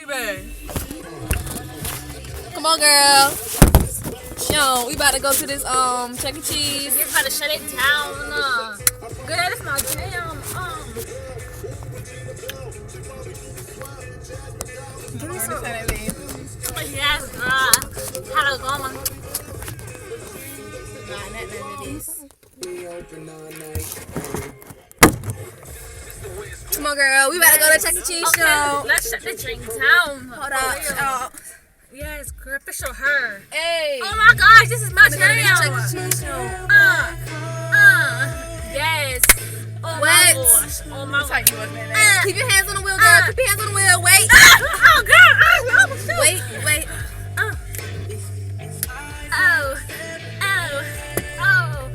Come on, girl. Yo, we about to go to this Chuck E. Cheese. You're about to shut it down. Girl, that's my jam. Give me some. Yes, girl. Hello, going? Come on, girl. We about to go to Chuck E. Cheese show. Let's shut the drink down. Hold up. Yes, girl, official her. Hey. Oh my gosh, this is my Chuck jam. E. Cheese show. Yes. Oh What? my gosh. Oh my gosh. Keep your hands on the wheel, girl. Keep your hands on the wheel. Wait. Oh, girl. Oh, shoot. Wait. Oh.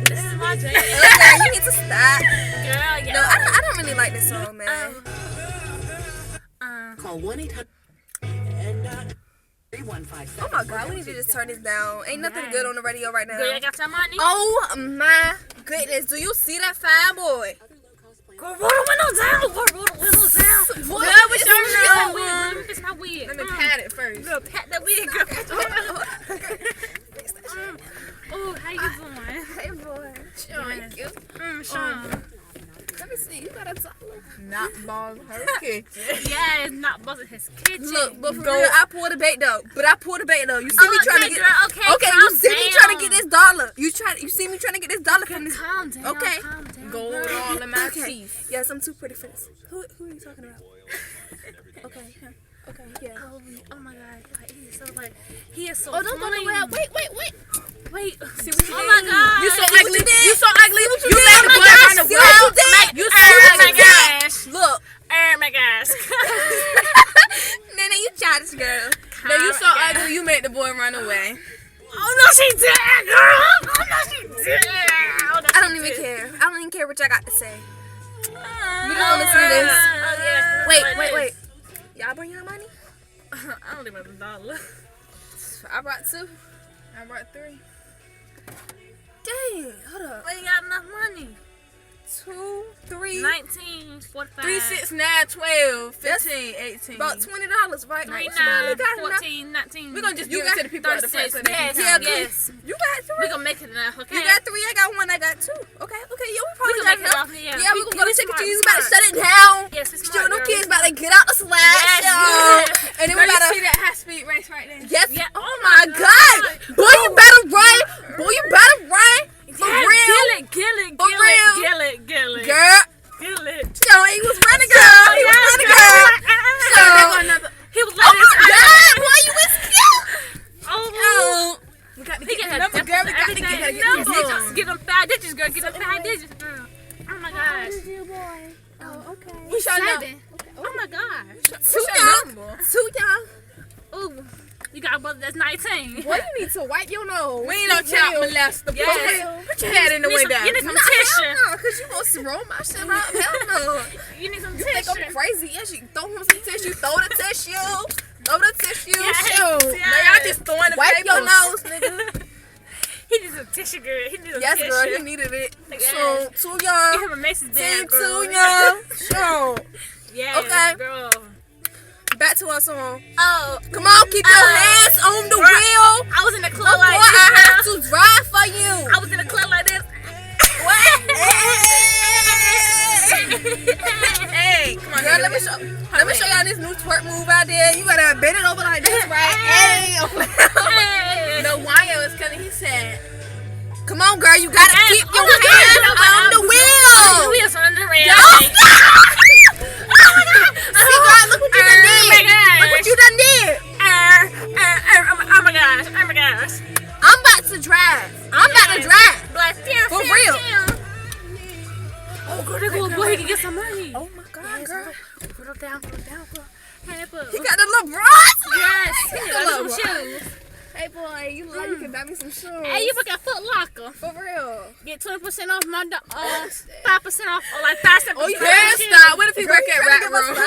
This is my jam. Girl, you need to stop. Girl, yeah. No, I don't really like this song, man. Call 1-800-315. Oh my God, we need to just turn this down. Ain't nothing good on the radio right now. Girl, you got some money? Oh my goodness, do you see that fine boy? Girl, roll the windows down. Roll the windows down. What? Girl, It's your your wig. It's my wig. Let me pat it first. Girl, pat that wig, girl. Oh, how you doing? Hey boy. Thank you. Sean. Let me see, you got a dollar. Not balls hurricane. Yeah, it's not buzzing his kitchen. Look, but for real, I pulled a bait though. You see me trying to get. Girl, okay, you see me trying to get this dollar. You see me trying to get this dollar from this. Calm down. Okay. Calm down. Gold all in my Okay. teeth. Yes, I'm too pretty for this. Who are you talking about? Okay. Okay. Yeah. Oh my God. Like, he is so Oh, don't go funny. nowhere. Wait. Wait. See what you Oh did? my God. You so See what ugly. you did? You so ugly. You You made the oh my boy gosh, run see away. what you did? You Oh so my ugly. gosh. Look. Oh my gosh. Nene, you childish girl. No, you so ugly. You made the boy run away. Oh no, she did, girl. Oh no, she did. I don't even care. I don't even care what y'all got to say. We don't listen to this. Oh yeah. Wait. Y'all bring your money? I don't even have $1. I brought 2. I brought 3. Dang, hold up. Well, you got enough money. 2, 3, 19, 45. 3, 6, 9, 12, 15, 18. about $20, right? Right What you only now, got enough? 14, 19. We're going to just You give it to got the people at the front. 36. So they can Yes, count it. yes. You got 3. We're going to make it enough, okay? You got 3, I got 1, I got 2. Okay, yeah, we probably can got make it enough. off, Yeah, yeah. we can go to We Chicken smart, Cheese, we we about to smart. shut it down. Yes, it's Shoot, smart, them girl. kids about to get out the slideshow. Yes. And then we Girl, you about see to... that high-speed race right there? Yes. Yeah. Oh my God. Boy, you better run. Boy, you better run. For Yeah, real. Kill it. For real. Girl. Girl. Kill it. Yo, he was running, girl. He was running, girl. So, He was like this. God, boy, you was cute. Oh, We got to he get got the number, girl. We got to get everything. the number. Get them 5 digits, girl. Get them 5 digits, girl. Oh my gosh. What's your number? 7. Oh my gosh. Too What's your young. number? Too young. Ooh, you got a brother that's 19. Boy, you need to wipe your nose. We ain't no child molester. Yes. Put your head in the You need window. some- you need some Nah, tissue. hell no, because you want to roll my shit out. Hell no. You need some You think tissue. I'm crazy? Yes, you throw him some tissue. Throw the tissue. Throw the tissue. Yes. Shoot. Yes. No, y'all just throwing the Wipe papers. your nose, nigga. He needs some tissue, girl. He needs some Yes, tissue. girl, he needed it. Yes. So, too Give young. him a Macy's Too bag, girl. young. Sure. Yes, Okay. girl. Back to our song. Oh, Come on, keep your hands on the girl, wheel. I was in the club Before like I this. have to drive for you. I was in the club like this. Hey, come on, Girl, nigga. let me show y'all this new twerk move out there. You gotta bend it over like this, right? Hey. Hey. The wire was cutting. He said, Come on, girl. You gotta Hey, keep oh your my God, hands no, on the The wheel. wheels on the rail. Don't stop. See, girl, look what you done Oh my did. gosh. Look what you done did. Oh my gosh. Oh my gosh. I'm about to drive. I'm about to drive. Like, For real. Oh, girl, that little boy, he can get some money. Oh my God, girl. Put it down, girl. Hey, put He got the little bras. Yes, he He got got some the shoes. Hey, boy, you look like you can buy me some shoes. Hey, you look at Foot Locker. For real. Get 20% off my 5% off, or like 5%. Oh, you girl, can't stop. What if he Girl, work you at tryna Rat give us Room? $5,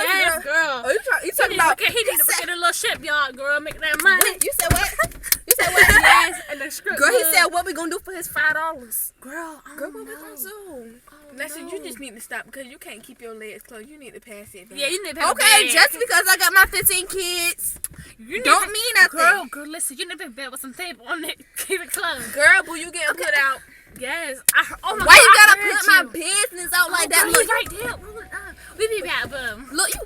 Yes, girl. girl. Oh, you He talking need about? to work at a little shipyard, girl. Make that money. Wait, you said what? You said what? Yes, and the script. Girl, he was- said what we gonna do for his $5? Girl, Girl, what we gonna do? Listen, you just need to stop because you can't keep your legs closed. You need to pass it down. Yeah, you need to pay Okay, just because I got my 15 kids, you don't mean nothing. Girl, listen, you need to be bed with some tape on it. Keep it closed. Girl, boo, you getting put out. Yes. Oh my Why God, you I gotta heard put my you. business out like that? Girl, Look, he's right there. We be back, boom. look, you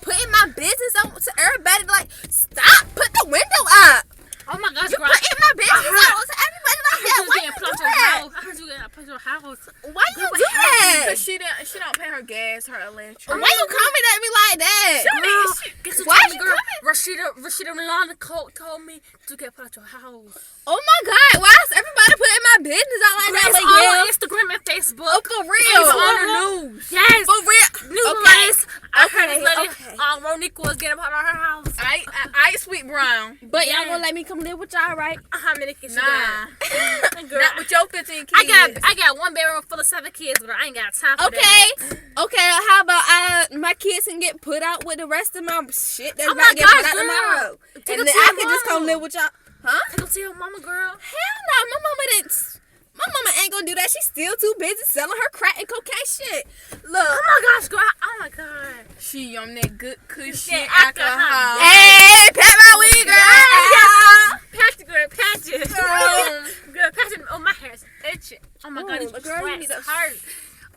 putting my business out to everybody. Like, stop! Put the window up. Oh my gosh, You girl. putting my business out to everybody like that. Why you do that? I heard you getting plugged your house. Why you Girl, do what happened? that? Because she don't pay her gas, her electric. Why you coming at me like that? Girl, guess what Why told me, you girl? coming? Rashida Milana told me to get put out your house. Oh my God! Why is everybody putting my business out like that? It's Like, all yeah. on Instagram and Facebook. Oh, for real. It's on the all- news. Yes. For real. News Okay. release. I heard this lady, Okay. Ronique was getting put out her house. I sweet brown. But y'all Yeah. gonna let me come live with y'all, right? How many kids you Nah. got? Girl, Not with your 15 kids. I got one bedroom full of 7 kids, but I ain't got time for that. Okay. How about my kids can get put out with the rest of my shit that's Oh about my to get put gosh, out girl. tomorrow, Take and it then to I your can just come mama. live with y'all. Huh? Take them to your mama, girl. Hell no, my mama didn't. My mama ain't gonna do that. She's still too busy selling her crack and cocaine shit. Look. Oh my gosh, girl. Oh my god. She on that good cushy Yeah, alcohol. alcohol. Hey, pat my weed, girl. Patch it, girl. Patch it. Girl, patch it. Oh, my hair's itching. Oh my god, Ooh, it's girl, you need stressed. to- Hurt.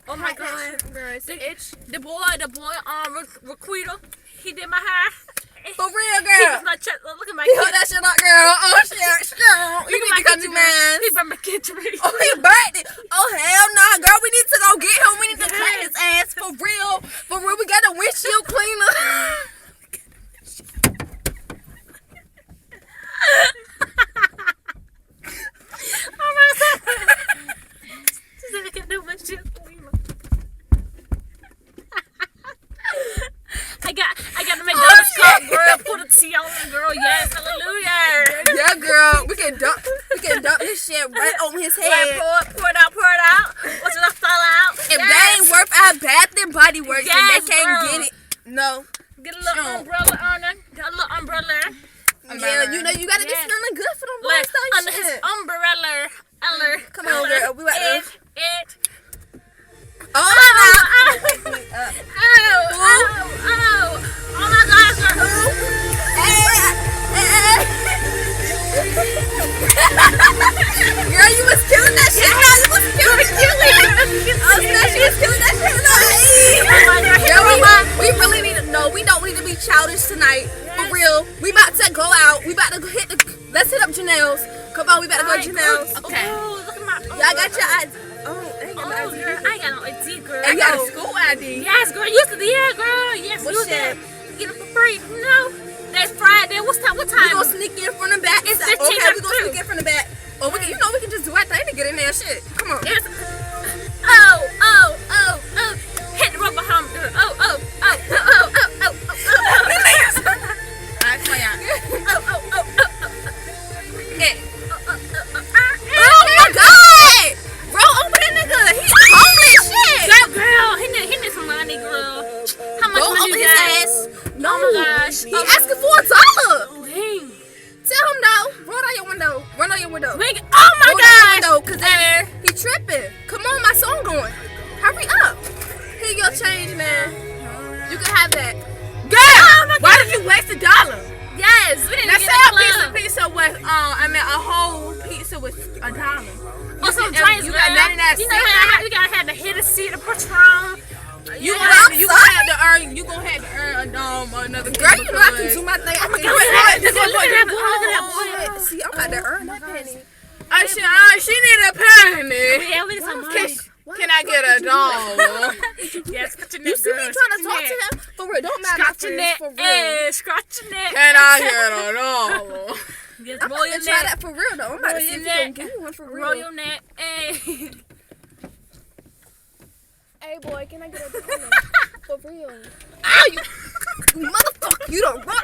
Oh my god. Girl, it's itch. The boy, Raquita, he did my hair. For real, He was girl. my look at my He kid. hold that shit up, girl. Oh shit, you Look need at to come my to man. He burned my kid tree. Oh, he burnt it. Oh, hell no, girl. We need to go get him. We need to cut his ass for real. For real, we got a windshield cleaner. Oh my god. She said I can do my shit. I got to make McDonald's cup, girl. Put a tea on it, girl. Yes, hallelujah. Yeah, girl. We can dump this shit right on his Right, head. pour it out. Watch it fall out. If they ain't worth our Bath and Body Works, then Yes, they can't girl. get it. No. Get a little umbrella on it. Got a little umbrella. Yeah, you know you gotta be Yes. smelling good for them Like, boys, though. under his umbrella. Come on, girl. We about to. It. Oh, Oh my gosh, girl. Girl, you was killing that shit. Girl, you was killing it. Oh, snap, she was killing that shit. Girl, we really need to know. We don't need to be childish tonight. For real. We about to go out. We about to hit the. Let's hit up Janelle's. Come on, we about to go to Janelle's. Okay. Oh, look at my. Y'all got your eyes. Oh, they ain't got no Oh, ID. girl, I ain't got no ID, girl. Hey, I got yo. a school ID. Yes, girl. Used to the girl. Yes, What used shit? to get it for free. No, that's Friday. What time? We gonna sneak in from the back. It's Okay, 15 we gonna sneak in from the back. Or we can, we can just do our thing to get in there. Shit, come on. Yes. Oh. Hit the rubber hump, girl. Oh. I play out. Oh my God, bro, over that nigga. He's homeless. Shit. Girl, he need some money, girl. How much Go money over you his got? ass. No, Oh my gosh. he asking for $1. Oh, dang. Tell him no. Roll down your window. Run down your window. Oh my Roll down your gosh. window, cause then he tripping. Come on, my song going. Hurry up. Here your change, man. You can have that. Girl, why did you waste $1? Yes, we didn't Let's get say the a piece club. of pizza was, a whole pizza was $1. Or some You drinks, got girl. 99 You know cents. you gotta have the Hennessy, the Patron. You Well, gonna I'm have sorry. to earn. You gonna have to earn another. Girl, you know I can do my thing. I can Look at that boy, look at that boy. See, I'm about to earn that penny. She need a penny. Yeah, we need some money. Can I get $1? Yes, scratch your You neck, see me girl. trying to talk to him? For real, don't matter. Scratch your neck. For real. Hey, scratch your neck. Can I get $1? Yes, I'm roll about your to try neck. that for real though. I'm about to see if you can give me one for Roll real. your neck. Hey. Hey boy, can I get $1? For real. Ow, you motherfucker, you don't run.